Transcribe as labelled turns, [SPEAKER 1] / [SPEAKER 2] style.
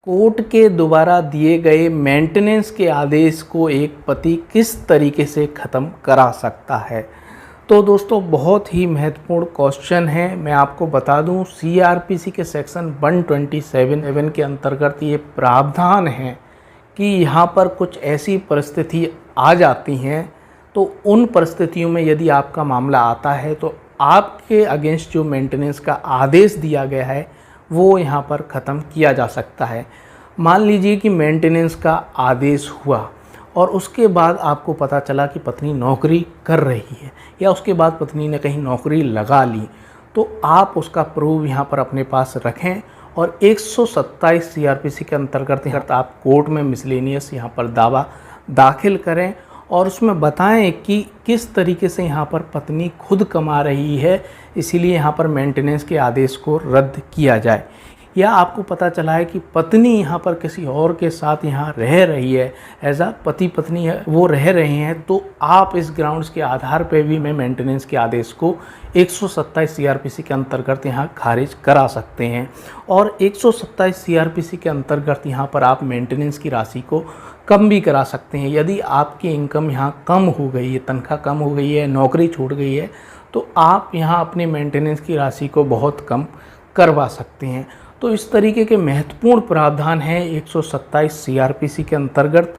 [SPEAKER 1] Court के द्वारा दिए गए मेंटेनेंस के आदेश को एक पति किस तरीके से ख़त्म करा सकता है। तो दोस्तों बहुत ही महत्वपूर्ण क्वेश्चन है। मैं आपको बता दूं सीआरपीसी के सेक्शन 127 के अंतर्गत ये प्रावधान है कि यहाँ पर कुछ ऐसी परिस्थिति आ जाती हैं, तो उन परिस्थितियों में यदि आपका मामला आता है तो आपके अगेंस्ट जो मेंटेनेंस का आदेश दिया गया है वो यहाँ पर ख़त्म किया जा सकता है। मान लीजिए कि मेंटेनेंस का आदेश हुआ और उसके बाद आपको पता चला कि पत्नी नौकरी कर रही है या उसके बाद पत्नी ने कहीं नौकरी लगा ली, तो आप उसका प्रूफ यहाँ पर अपने पास रखें और 127 सीआरपीसी के अंतर्गत आप कोर्ट में मिसलेनियस यहाँ पर दावा दाखिल करें और उसमें बताएं कि किस तरीके से यहाँ पर पत्नी खुद कमा रही है, इसीलिए यहाँ पर मेंटेनेंस के आदेश को रद्द किया जाए। या आपको पता चला है कि पत्नी यहाँ पर किसी और के साथ यहाँ रह रही है, एज आ पति पत्नी है वो रह रहे हैं, तो आप इस ग्राउंड्स के आधार पर भी मैं मेंटेनेंस के आदेश को 127 सीआरपीसी के अंतर्गत यहाँ खारिज करा सकते हैं। और 127 सीआरपीसी के अंतर्गत यहाँ पर आप मेंटेनेंस की राशि को कम भी करा सकते हैं। यदि आपकी इनकम यहाँ कम हो गई है, तनख्वाह कम हो गई है, नौकरी छूट गई है, तो आप यहाँ अपने मेंटेनेंस की राशि को बहुत कम करवा सकते हैं। तो इस तरीके के महत्वपूर्ण प्रावधान हैं 127 सीआरपीसी के अंतर्गत।